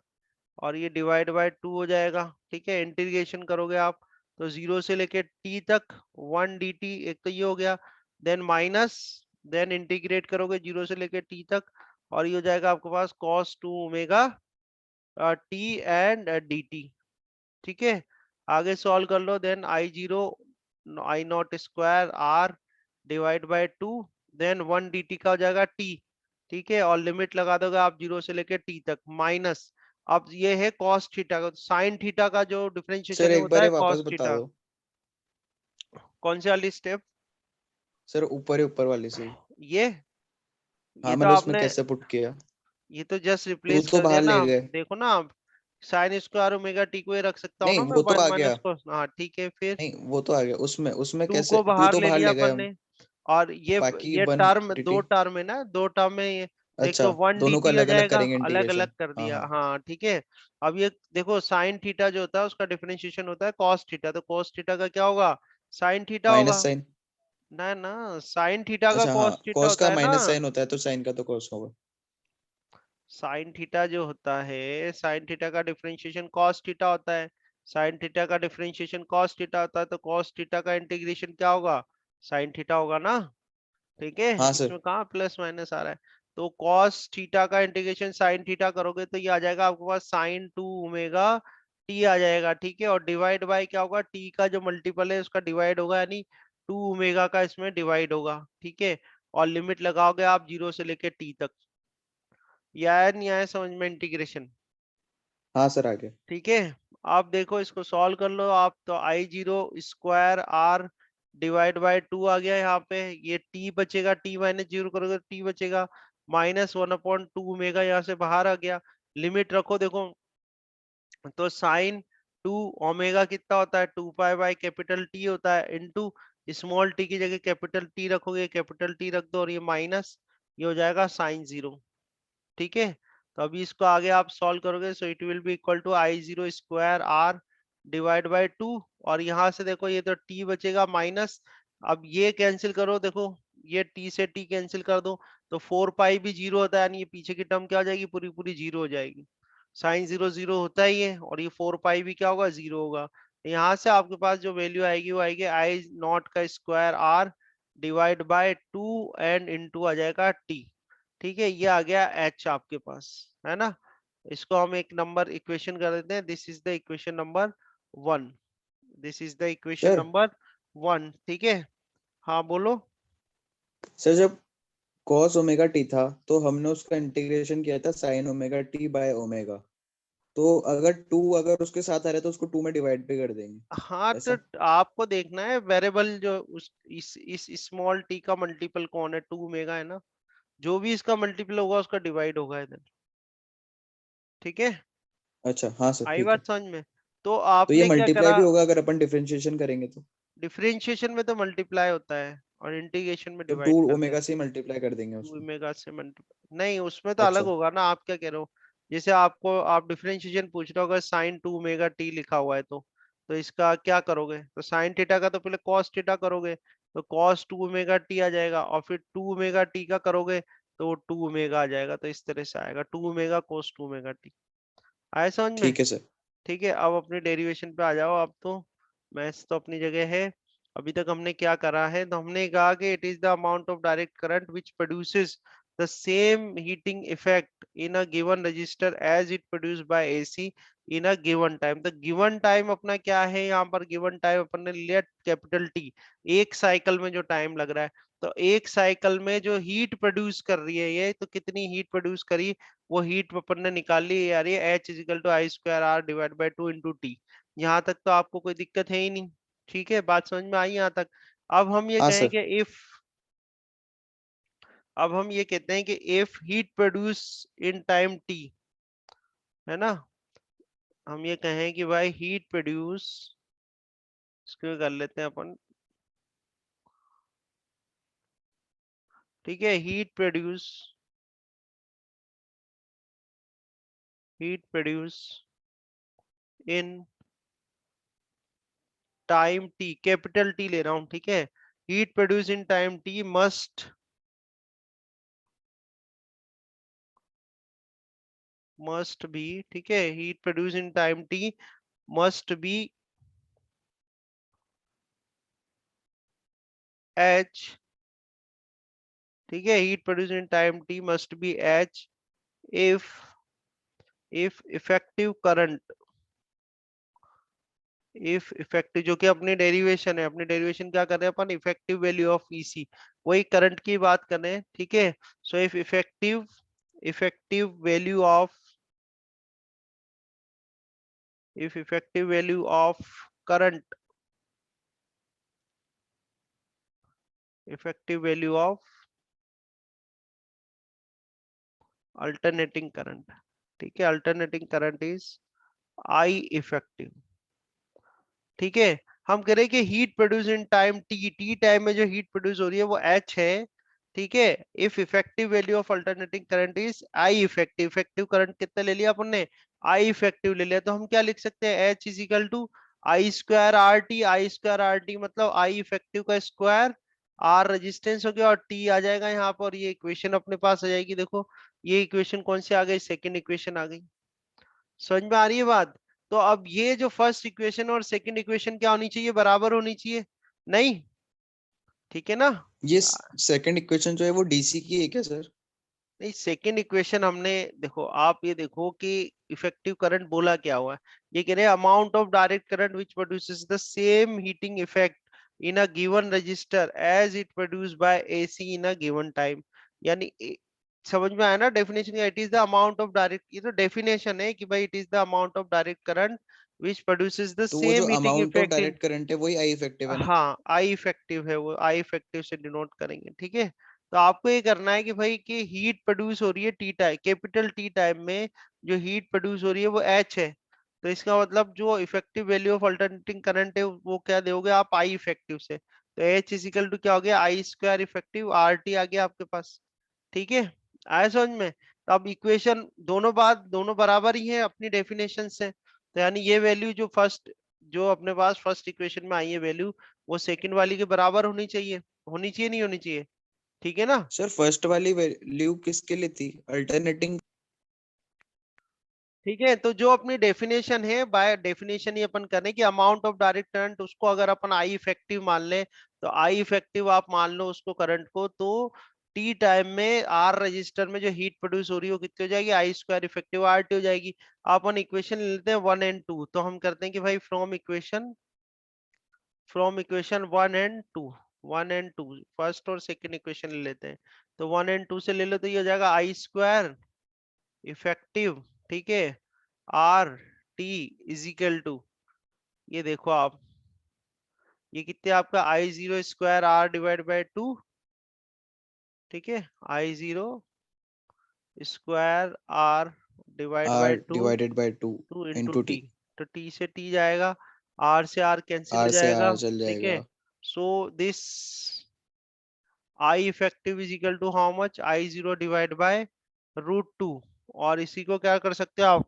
और ये डिवाइड बाय 2 हो जाएगा। ठीक है, इंटीग्रेशन करोगे आप तो 0 से लेके t तक 1 dt, एक तो ये हो गया, देन माइनस, देन इंटीग्रेट करोगे 0 से लेके t तक, और ये हो जाएगा आपके पास cos 2 omega t and dt। ठीक है, आगे सॉल्व कर लो, then I0 I0 square R divide by 2, then 1 dt का हो जाएगा t। ठीक है, और लिमिट लगा दोगे आप 0 से लेके t तक, माइनस, अब ये है cos थीटा का, साइन थीटा का जो सर डिफरेंशिएशन है एक होता बार है ये वापस cos बता थीटा। दो। कौन से वाली स्टेप? सर ऊपर ही ऊपर वाली से ही। ये हाँ ये तो मतलब इसमें आपने, कैसे पुट किया? ये तो जस्ट टू रिप्लेस तो कर दिया बाहर ना। ले गए। देखो ना आप, साइन स्क्वायर ओमेगा टी को ये रख सकता हूँ नहीं ना मैं, वो तो वन आ गया। माइनस को, हाँ ठीक है, फिर नहीं वो तो आ गया, उसमें उसमें 2 कैसे को टू बाहर तो ले बाहर लिया ले गए अपन हम। ने, और बाकी ये वन टर्म, दो डी। टर्म है ना, दो टर्म में ये देख अच्छा लो, वन दोनों का dt हो अलग अलग जाएगा, करेंगे अलग अलग इंटीग्रेशन। कर हाँ दिया, हाँ। हाँ ठीक है। अब ये देखो, साइन थीटा जो होता है उसका डिफरेंशिएशन होता है cos थीटा, तो cos थीटा का क्या होगा, साइन थीटा होगा। Minus sine. ना ना, साइन थीटा का अच्छा हाँ, cos थीटा कॉस होता का है ना। माइनस साइन होता है तो साइन का तो कॉस होगा। साइन थीटा जो होता है, साइन थीटा का डिफरेंशिएशन cos थीटा होता है, साइन थीटा का डिफरेंशिएशन cos थीटा होता है, तो cos थीटा का इंटीग्रेशन क्या होगा, साइन थीटा होगा ना। ठीक है, हाँ सर। इसमें कहाँ प्लस माइनस आ रहा है, तो cos थीटा का इंटीग्रेशन sin थीटा करोगे तो ये आ जाएगा आपके पास sin 2 ओमेगा t आ जाएगा। ठीक है, और डिवाइड बाय क्या होगा, t का जो मल्टीपल है उसका डिवाइड होगा, यानी 2 ओमेगा का इसमें डिवाइड होगा। ठीक है, और लिमिट लगाओगे आप 0 से लेके t तक। ये आया नहीं आया समझ में इंटीग्रेशन? हाँ सर आगे। ठीक है, आप देखो इसको सॉल्व कर लो आप, तो I0 square R divide by 2 आ गया यहाँ पे, ये t बचेगा, t माइनस 0 करोगे तो t बचेगा, -1/2 ओमेगा यहाँ से बाहर आ गया। लिमिट रखो, देखो तो sin 2 ओमेगा कितना होता है, 2 पाई बाय कैपिटल टी होता है, इनटू स्मॉल टी की जगह कैपिटल टी रखोगे, कैपिटल टी रख दो, और ये माइनस, ये हो जाएगा sin 0। ठीक है, तो अभी इसको आगे आप सॉल्व करोगे, so it will be equal to I0 square R divide by 2, और यहाँ से देखो ये तो t बचेगा माइनस, अब ये कैंसिल करो, देखो ये t से t कैंसिल कर दो, तो 4 पाई भी 0 होता है, यानी ये पीछे की टर्म क्या हो जाएगी, पूरी पूरी 0 हो जाएगी। sin 0 0 होता ही है, और ये 4 पाई भी क्या होगा, 0 होगा। तो यहाँ से आपके पास जो वैल्यू आएगी वो आएगी I0 का square R divide by 2 and into आ जाएगा t। ठीक है, ये आ गया h आपके पास, है ना। इसको हम एक नंबर इक्वेशन कर देते हैं, this is the equation number 1, this is the equation sir number 1। ठीक है, हाँ बोलो। सर जब कॉस ओमेगा टी था तो हमने उसका इंटीग्रेशन किया था sign omega T bye omega. तो अगर टू अगर उसके साथ आ रहा है तो उसको टू में डिवाइड भी कर देंगे। हाँ, तो ऐसा? आपको देखना है वेरिएबल जो उस इस स्मॉल टी का मल्टीपल कौन है, 2 ओमेगा है ना, जो भी इसका मल्टीपल होगा उसका डिवाइड होगा इधर। ठीक है, अच्छा हाँ सर आई ठीक है। बात समझ में? तो तो ये आपने क्या मल्टीप्लाई करा, भी होगा अगर अपन डिफरेंशिएशन करेंगे तो? डिफरेंशिएशन में तो मल्टीप्लाई होता है, और इंटीग्रेशन में तो टू डिवाइड करते हैं। ओमेगा से मल्टीप्लाई कर देंगे 2 उसको? ओमेगा से मल्टीप्लाई नहीं, उसमें तो अलग अच्छा। होगा ना, आप क्या कह रहे हो, जैसे आपको आप डिफरेंशिएशन पूछ रहे हो, अगर sin 2 ओमेगा टी लिखा हुआ है तो इसका क्या करोगे, तो साइन थीटा का तो पहले cos थीटा करोगे, तो cos 2 ओमेगा टी आ जाएगा, और फिर 2 ओमेगा टी का करोगे तो 2 ओमेगा आ जाएगा, तो इस तरह से आएगा 2 ओमेगा cos 2 ओमेगा टी। आया समझ में? ठीक है सर। ठीक है, अब अपनी डेरिवेशन पे आ जाओ। अब तो मैथ्स तो अपनी जगह है। अभी तक हमने क्या करा है, तो हमने कहा कि it is the amount of direct current which produces the same heating effect in a given resistor as it produced by AC in a given time. तो गिवन टाइम अपना क्या है, यहाँ पर गिवन टाइम अपन ने लिया कैपिटल टी, एक cycle में जो टाइम लग रहा है। तो एक साइकिल में जो हीट प्रोड्यूस कर रही है ये, तो कितनी हीट प्रोड्यूस करी, वो हीट अपन ने निकाल ली यार, ये H is equal to I square R divide by 2 × T. यहाँ तक तो आपको कोई दिक्कत है ही नहीं। ठीक है, बात समझ में आई यहाँ तक। अब हम ये हाँ कहें सर। कि इफ, अब हम ये कहते हैं कि if heat produce in time T, है ना, हम ये कहें कि भाई हीट प्रोड्यूस, इसको कर लेते हैं अपन। ठीक है, हीट प्रोड्यूस इन टाइम टी, कैपिटल टी ले रहा हूं, ठीक है। Heat produce in time T must be, ठीक है, heat produce in time T must be H, ठीक है, heat produce in time T must be H if effective current, if effective, जो कि अपनी डेरिवेशन है, अपनी डेरिवेशन क्या कर रहे हैं अपन, इफेक्टिव वैल्यू ऑफ ईसी, वही करंट की बात कर रहे हैं। ठीक है, so if effective value of, if effective value of current, effective value of alternating current, ठीक है, alternating current is I effective। ठीक है, हम कह रहे हैं कि हीट प्रोड्यूस इन टाइम टी, टी टाइम में जो हीट प्रोड्यूस हो रही है वो एच है। ठीक है, if effective value of alternating current is I effective, effective current कितना ले लिया अपन ने, आई इफेक्टिव ले लिया, तो हम क्या लिख सकते हैं, H is equal to I square R T, I square R T मतलब आई इफेक्टिव का स्क्वायर, आर रेजिस्टेंस हो गया और टी आ जाएगा यहाँ पर, ये इक्वेशन अपने पास आ जाएगी। देखो ये इक्वेशन कौन सी आ गई, सेकेंड इक्वेशन आ गई। समझ में आ रही है बात। तो अब ये जो फर्स्ट इक्वेशन और सेकंड इक्वेशन क्या होनी चाहिए, बराबर होनी चाहिए, नहीं, ठीक है ना। ये सेकंड इक्वेशन जो है वो डीसी की है क्या सर? नहीं, सेकंड इक्वेशन हमने, देखो आप ये देखो कि इफेक्टिव करंट बोला क्या हुआ है, ये कह रहे हैं amount of direct current which produces the same heating effect in a given resistor as it produce by AC in a given time. यानी समझ में आया ना definition, it is the amount of direct, ये तो डेफिनेशन है कि भाई it is the amount of direct current which produces the तो वो जो same heating amount of effect in, direct current है वही आई इफेक्टिव है ना? हाँ आई इफेक्टिव है वो, आई इफेक्टिव से डिनोट करेंगे। ठीक है, तो आपको ये करना है कि भाई कि हीट प्रोड्यूस हो रही है T time, capital T time में जो हीट प्रोड्यूस हो रही है वो एच है। तो इसका मतलब जो effective value of alternating current है वो क्या दोगे आप, आई इफेक्टिव से। तो एच इजिकल टू क्या हो गया, आई स्क्वायर इफेक्टिव आर टी आ गया आपके पास। ठीक है, आया समझ में। तो अब इक्वेशन दोनों बात, दोनों बराबर ही है अपनी डेफिनेशन से, तो यानी ये वैल्यू जो फर्स्ट, जो अपने पास फर्स्ट इक्वेशन में आई है वैल्यू, वो सेकंड वाली के बराबर होनी चाहिए, होनी चाहिए नहीं होनी चाहिए, ठीक है ना। सर फर्स्ट वाली वैल्यू किसके लिए थी, अल्टरनेटिंग? ठीक है, तो जो अपनी डेफिनेशन है, बाय डेफिनेशन ही अपन करें कि अमाउंट ऑफ डायरेक्ट करंट, उसको अगर अपन आई इफेक्टिव मान ले, तो आई इफेक्टिव आप मान लो उसको करंट को, तो टी टाइम में आर रजिस्टर में जो हीट प्रोड्यूस हो रही है वो कितनी हो जाएगी, आई स्क्वायर इफेक्टिव आर टी हो जाएगी। अपन इक्वेशन ले लेते हैं 1 और 2, तो हम करते हैं कि भाई फ्रॉम इक्वेशन 1 और 2, 1 और 2 फर्स्ट और सेकंड इक्वेशन ले लेते हैं। तो 1 और 2 से ले लो तो ये हो जाएगा आई स्क्वायर इफेक्टिव, ठीक है, R T is equal to, ये देखो आप, ये कितने आपका I zero square R divide by 2, ठीक है, I zero square R divide by R two, divided by 2 two into into T. T. तो टी से टी जाएगा, आर से आर कैंसिल हो आर से जाएगा। आर चल ठीक है, जाएगा। So this I effective is equal to how much, I zero divide by √2। और इसी को क्या कर सकते हो आप,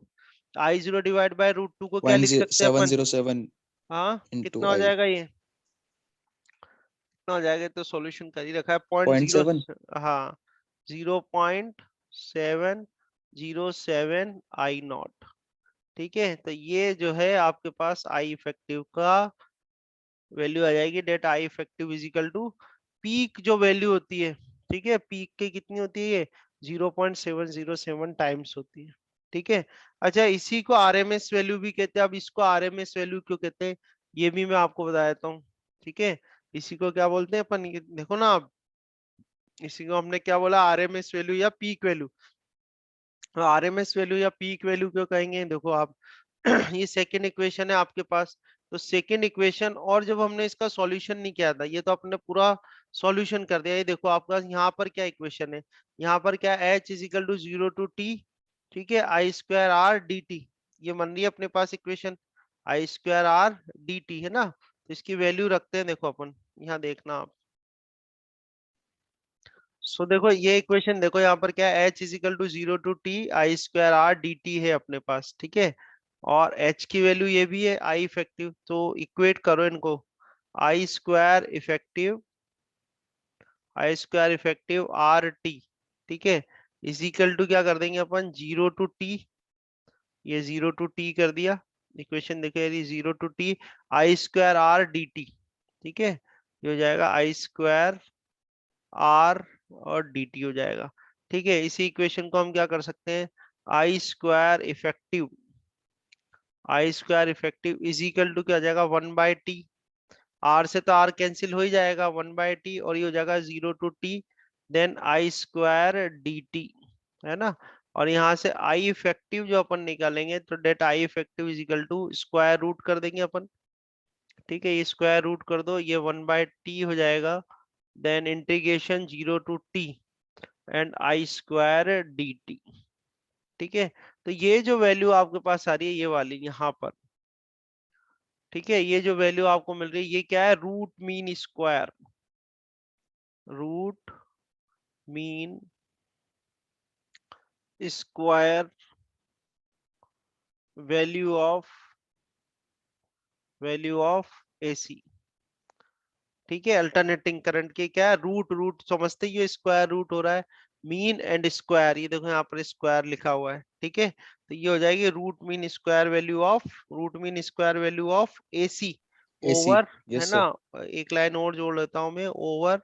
आई जीरो डिवाइड बाय √2 को क्या लिख सकते हैं अपन, 707 हाँ इंटू कितना हो आई। जाएगा ये, कितना हो जाएगा, तो सॉल्यूशन कर ही रखा है, पॉइंट पॉइंट जीरो, सेवन हाँ 0.707 आई नॉट। ठीक है, तो ये जो है आपके पास आई इफेक्टिव का वैल्यू आ जाएगी, that I effective is equal to peak जो वैल्यू होती है, ठीक है, पीक की कितनी होती है, ये 0.707 टाइम्स होती है। ठीक है, अच्छा इसी को आरएमएस वैल्यू भी कहते हैं। अब इसको आरएमएस वैल्यू क्यों कहते हैं ये भी मैं आपको बता देता हूँ। ठीक है, इसी को क्या बोलते हैं अपन, ये देखो ना आप, इसी को हमने क्या बोला, आरएमएस वैल्यू या पीक वैल्यू। आरएमएस वैल्यू या पीक वैल्यू क्यों कहेंगे, देखो आप ये सेकंड इक्वेशन है आपके पास, तो सेकंड इक्वेशन, और जब हमने इसका सॉल्यूशन नहीं किया था, ये तो अपने पूरा सॉल्यूशन कर दिया। ये देखो आपका यहाँ पर क्या इक्वेशन है, यहाँ पर क्या h is equal to 0 to t, ठीक है, I square R D T, ये बन रही है अपने पास equation, I square R D T है ना। तो इसकी वैल्यू रखते हैं, देखो अपन यहाँ देखना आप। सो देखो ये इक्वेशन देखो, यहाँ पर क्या है, h is equal to 0 to t I square R D T है अपने पास। ठीक है, और h की वैल्यू ये भी है आई इफेक्टिव, तो इक्वेट करो इनको, आई स्क्वायर इफेक्टिव आर टी, ठीक है, इज इक्वल टू क्या कर देंगे अपन, 0 to t, ये 0 to t कर दिया, इक्वेशन देखो यदि 0 to t I square R D T, ठीक है, ये हो जाएगा आई स्क्वायर आर और डी टी हो जाएगा। ठीक है, इसी इक्वेशन को हम क्या कर सकते हैं, I square effective is equal to क्या हो जाएगा, 1/t, आर से तो आर कैंसिल हो ही जाएगा, 1/t, और ये हो जाएगा 0 to t, then I square D T, है ना। और यहाँ से आई इफेक्टिव जो अपन निकालेंगे, तो that I effective is equal to square root कर देंगे अपन। ठीक है, ये स्क्वायर रूट कर दो, ये 1/t हो जाएगा, then integration 0 to t and I square D T. ठीक है, तो ये जो वैल्यू आपके पास आ रही है ये वाली यहाँ पर, ठीक है, ये जो वैल्यू आपको मिल रही है ये क्या है, root mean square value of AC. ठीक है, अल्टरनेटिंग करंट के क्या है, रूट रूट समझते ही, ये स्क्वायर रूट हो रहा है, मीन एंड स्क्वायर, ये देखो यहाँ पर स्क्वायर लिखा हुआ है। ठीक है, तो ये हो जाएगी root mean square value of AC AC. Over, है यस ना, सर। एक लाइन और जोड़ लेता हूँ मैं, over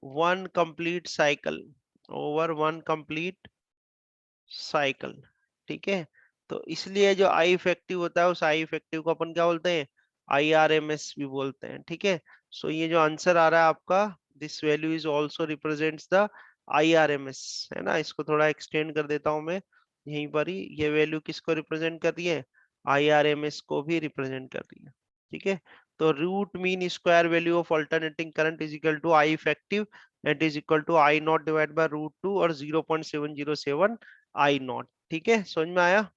one complete cycle, over one complete cycle. ठीक है, तो इसलिए जो आई इफेक्टिव होता है, उस आई इफेक्टिव को अपन क्या बोलते हैं, IRMS भी बोलते हैं। ठीक है, सो ये जो आंसर आ रहा है आपका, this value is also represents the IRMS, है ना। इसको थोड़ा एक्सटेंड कर देता हूं मैं, यहीं पर ही, ये वैल्यू किसको रिप्रेजेंट कर रही है, IRMS को भी रिप्रेजेंट कर रही है। ठीक है, तो root mean square value of alternating current is equal to I effective, that is equal to I not divide by root 2 और 0.707 आई नॉट। ठीक है, समझ में आया।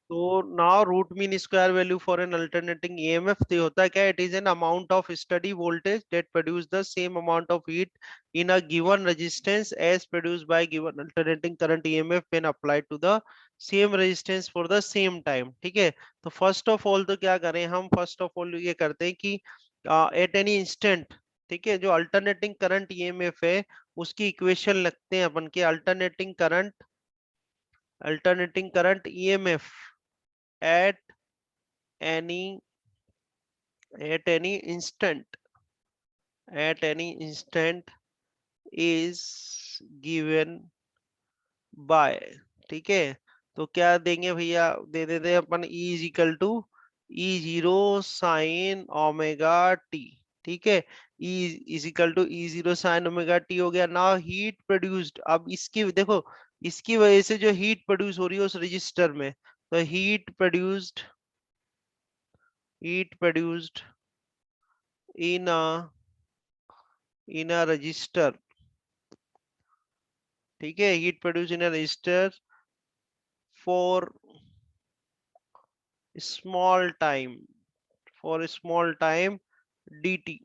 तो now root mean square value for an alternating EMF तो होता है क्या, it is an amount of steady voltage that produce the same amount of heat in a given resistance as produced by given alternating current EMF when applied to the same resistance for the same time. ठीक है, तो first of all तो क्या करें हम, first of all ये करते हैं कि एट एनी इंस्टेंट, ठीक है, जो अल्टरनेटिंग करंट ईएमएफ है उसकी इक्वेशन लगते हैं अपन के, alternating current EMF at any at any instant is given by, ठीक है, तो क्या देंगे भैया, दे देते हैं अपन E is equal to E0 sine omega T. ठीक है, E is equal to E0 sine omega T हो गया। नाउ हीट प्रोड्यूस्ड, अब इसकी देखो, इसकी वजह से जो हीट प्रोड्यूस हो रही है उस रजिस्टर में, तो heat produced in a register, ठीक है, heat produce in a resistor for small time, dt।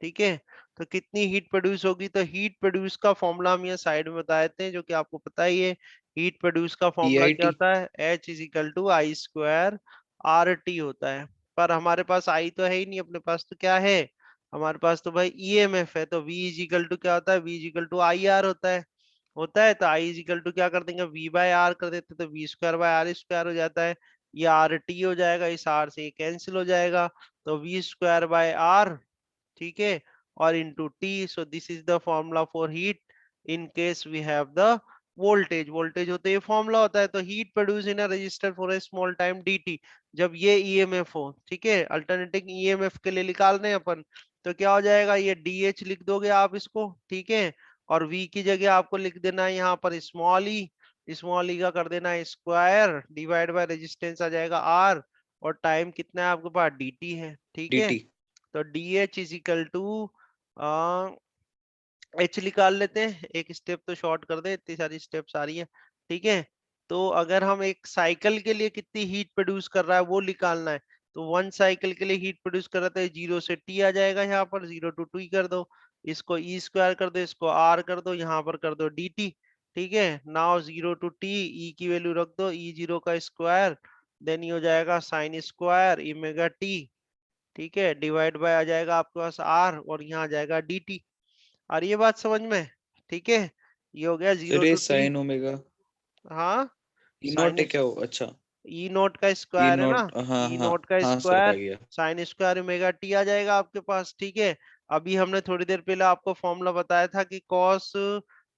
ठीक है, तो कितनी हीट प्रोड्यूस होगी, तो हीट प्रोड्यूस का फॉर्मूला हम यहाँ साइड में बता देते हैं, जो कि आपको पता ही है। हीट प्रोड्यूस का फॉर्मूला क्या पीआईटी। होता है, H is equal to I square R T होता है। पर हमारे पास आई तो है ही नहीं, अपने पास तो क्या है, हमारे पास तो भाई ईएमएफ है, तो V इज इक्वल टू क्या होता है, V is equal to I R होता है। होता है, तो आई इज इक्वल टू क्या कर देंगे, वी बाय आर कर देते, तो V square by R square हो जाता है, ये आर टी हो जाएगा, इस आर से कैंसिल हो जाएगा, तो वी स्क्वायर बाय आर, ठीक है, और into T. So this is the formula for heat in case we have the voltage. Voltage होते ये फॉर्मूला होता है, तो heat produce in a resistor for a small time dt, जब ये ईएमएफ हो, ठीक है, अल्टरनेटिंग ईएमएफ के लिए निकाल रहे हैं अपन, तो क्या हो जाएगा, ये डी लिख दोगे आप इसको, ठीक है, और v की जगह आपको लिख देना है यहाँ पर स्मॉल ई का कर देना है स्क्वायर डिवाइड बाय रेजिस्टेंस आ जाएगा r, और टाइम कितना है आपके पास, dt है, ठीक है, dt। तो D H is equal to H निकाल लेते हैं, एक स्टेप तो शॉर्ट कर दे, इतनी सारी स्टेप्स आ रही है, ठीक है, तो अगर हम एक साइकिल के लिए कितनी हीट प्रोड्यूस कर रहा है वो निकालना है, तो वन साइकिल के लिए हीट प्रोड्यूस कर रहा है, जीरो से टी आ जाएगा, यहाँ पर जीरो टू टू कर दो, इसको ई स्क्वायर कर दो, इसको आर कर दो, यहाँ पर कर दो डी टी, ठीक है, नाउ जीरो टू टी, ई की वैल्यू रख दो, ई जीरो का स्क्वायर, देन ये हो जाएगा साइन स्क्वायर इमेगा टी, ठीक है, डिवाइड बाय आ जाएगा आपके पास आर, और यहाँ आ जाएगा डी टी। और ये बात समझ में, ठीक है, ये हो गया जीरो सर ये टू टी। साइन ओमेगा हाँ, ई नॉट है साइन क्या हो? अच्छा, ई नोट का ई स्क्वायर है ना, नॉट, हाँ ई हाँ। नोट का हाँ सर, आ स्क्वायर गया। साइन स्क्वायर ओमेगा टी आ जाएगा आपके पास, ठीक है। अभी हमने थोड़ी देर पहले आपको फॉर्मूला बताया था कि कॉस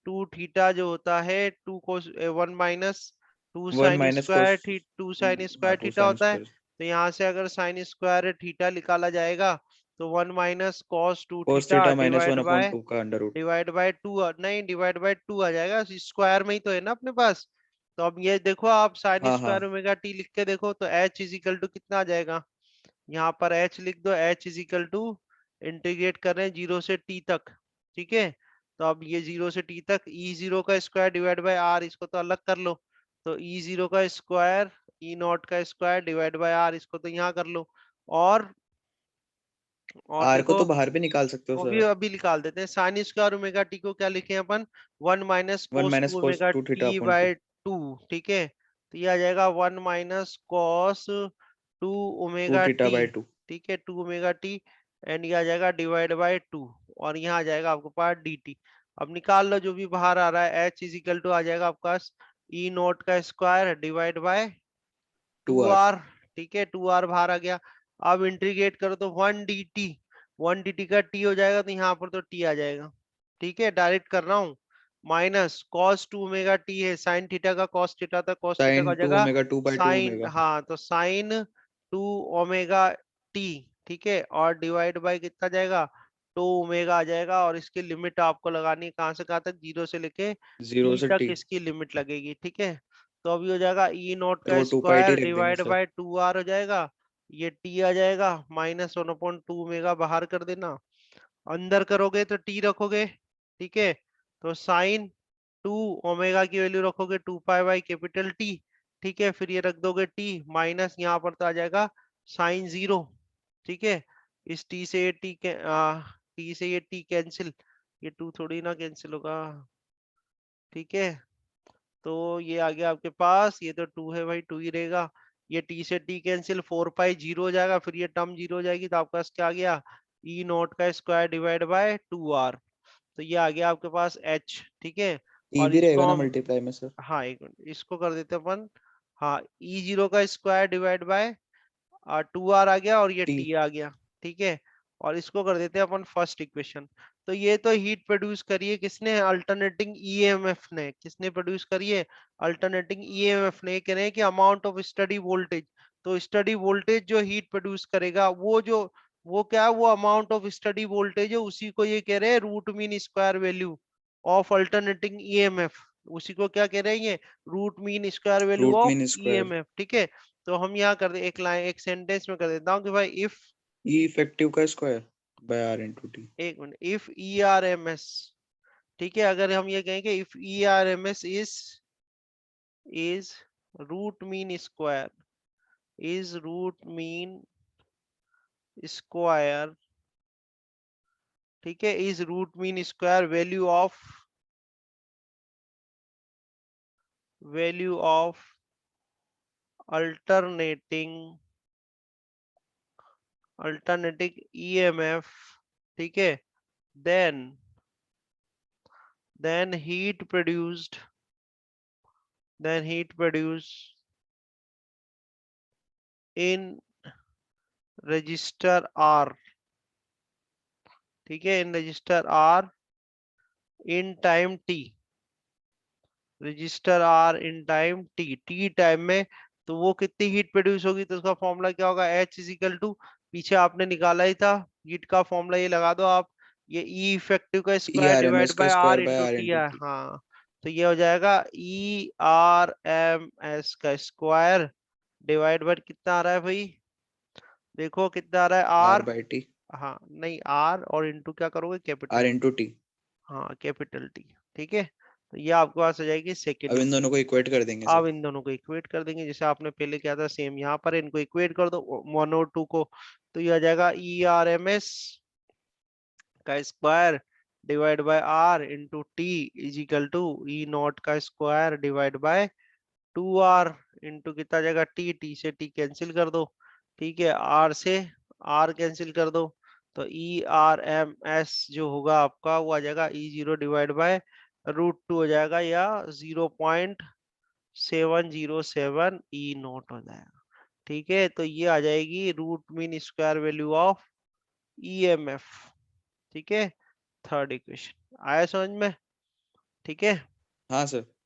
टू थीटा जो होता है, two cos one minus two one sine minus cos. Square two sine हाँ, स्क्वायर टू थीटा साइन होता है, स्क्वायर। तो यहाँ से अगर साइन स्क्वायर थीटा निकाला जाएगा, तो one minus cos two cos theta theta minus one upon two का under root. Divide by two, नहीं डिवाइड बाय टू आ जाएगा, स्क्वायर में ही तो है ना अपने पास। तो अब ये देखो, आप साइन हाँ हाँ। स्क्वायर ओमेगा टी लिख के देखो, तो एच इज इक्वल टू कितना आ जाएगा, यहाँ पर एच लिख दो, H is equal to, integrate कर रहे हैं जीरो से टी तक, ठीक है, तो अब ये जीरो से टी तक ई जीरो का स्क्वायर डिवाइड बाय आर, इसको तो अलग कर लो, तो ई जीरो का स्क्वायर ई नॉट का स्क्वायर डिवाइड बाय आर, इसको तो यहाँ कर लो, और आर को देखो, तो बाहर भी निकाल सकते हो वो भी सर। अभी निकाल देते हैं, साइन स्क्वायर ओमेगा टी को क्या लिखे हैं अपन, one minus one cos minus two cos omega two theta T upon two. By two, ठीक है, तो ये आ जाएगा one minus cos two two omega theta T, by two. ठीक है, टू ओमेगा टी, एंड ये आ जाएगा डिवाइड बाय टू, और यहाँ आ जाएगा आपके पास डी टी। अब निकाल लो जो भी बाहर आ रहा है, एच इज इक्वल टू आ जाएगा आपके पास ई नोट का square divide by two two R. R, ठीक है, टू आर बाहर आ गया, अब इंटीग्रेट करो तो वन डी टी का टी हो जाएगा, तो यहाँ पर तो टी आ जाएगा, ठीक है, डायरेक्ट कर रहा हूँ, minus cos two omega T है, साइन थीटा का कॉस थीटा था, कॉस थीटा का साइन हो टू जाएगा omega two by two sine, omega. हाँ, तो साइन टू ओमेगा टी, ठीक है, और डिवाइड बाय कितना जाएगा, टू ओमेगा आ जाएगा, और इसकी लिमिट आपको लगानी है कहाँ से कहाँ तक, जीरो से लेके जीरो टी से तक टी। इसकी लिमिट लगेगी, ठीक है, तो अभी हो जाएगा ई नॉट तो का वो टू पाई टी स्क्वायर रख देंगे divide sir. By two R हो जाएगा, ये टी आ जाएगा, minus one upon two omega बाहर कर देना, अंदर करोगे तो टी रखोगे, ठीक है, तो साइन टू ओमेगा की वैल्यू रखोगे two pi by capital T, ठीक है, फिर ये रख दोगे टी, माइनस यहाँ पर तो आ जाएगा साइन जीरो, ठीक है, इस टी से ये टी से ये टी कैंसिल, ये टू थोड़ी ना कैंसिल होगा, ठीक है, तो ये आ गया आपके पास, ये तो टू है भाई, टू ही रहेगा, ये टी से T cancel, four pi zero हो जाएगा, फिर ये टर्म जीरो हो जाएगी, तो आपके पास क्या आ गया, ई नॉट का square divide by two R, तो ये आ गया आपके पास एच, ठीक है, ई और भी इसको रहेगा ना हम, मल्टीप्लाई में सर? हाँ एक मिनट इसको कर देते हैं अपन, हाँ, ई जीरो का square divide by two R आ गया, और ये टी। टी आ गया, ठीक है, और इसको कर देते हैं अपन फर्स्ट इक्वेशन। तो ये तो हीट प्रोड्यूस करी है किसने, अल्टरनेटिंग ईएमएफ ने, किसने प्रोड्यूस करी है, अल्टरनेटिंग ईएमएफ ने, कह रहे हैं कि अमाउंट ऑफ स्टडी वोल्टेज, तो स्टडी वोल्टेज जो हीट प्रोड्यूस करेगा, वो क्या है, वो अमाउंट ऑफ स्टडी वोल्टेज है, उसी को ये कह रहे हैं root mean square value of alternating EMF, उसी को क्या कह रहे हैं, ये root mean square value root of mean square. EMF, ठीक है, तो हम यहाँ कर दे एक लाइन एक सेंटेंस में कर देता हूँ कि भाई इफ, ई इफेक्टिव का square by R into T. एक minute, if E R M S, ठीक है, अगर हम ये कहें कि if E R M S is root mean square, is root mean square, ठीक है, is root mean square value of alternating EMF, ठीक है, then then heat produced in register R, ठीक है, in register R in time t, resistor R in time T time में, तो वो कितनी हीट प्रोड्यूस होगी, तो उसका फॉर्मूला क्या होगा, एच इज इक्वल टू, पीछे आपने निकाला ही था हीट का फॉर्मूला, ये लगा दो आप, ये ई इफेक्टिव का E square R M divide S का by R square by into R T into है, टी। हाँ, तो ये हो जाएगा ई आर एम एस का स्क्वायर डिवाइड बाय कितना आ रहा है भाई, देखो कितना आ रहा है आर आर, बाई टी। हाँ नहीं आर और इंटू क्या करोगे, आर कैपिटल इंटू टी। हाँ कैपिटल टी, ठीक है, तो ये आपके पास आ जाएगी अब सेकेंड इन दोनों इक्वेशन। को इक्वेट कर देंगे अब सर। इन दोनों को इक्वेट कर देंगे, जैसे आपने पहले किया था सेम यहाँ पर, इनको इक्वेट कर दो 1 और 2 को, तो ये आ जाएगा ई आर एम एस का square divide by R into T is equal to E not का square divide by 2 R into कितना आ जाएगा टी, टी से टी कैंसिल कर दो, ठीक है, आर से आर कैंसिल कर दो, तो ई आर एम एस जो होगा आपका वो आ जाएगा ई 0 डिवाइड बाय √2 हो जाएगा, या 0.707 ई नॉट हो जाएगा, ठीक है, तो ये आ जाएगी root mean square value of EMF, ठीक है, थर्ड इक्वेशन आया समझ में, ठीक है, हाँ सर।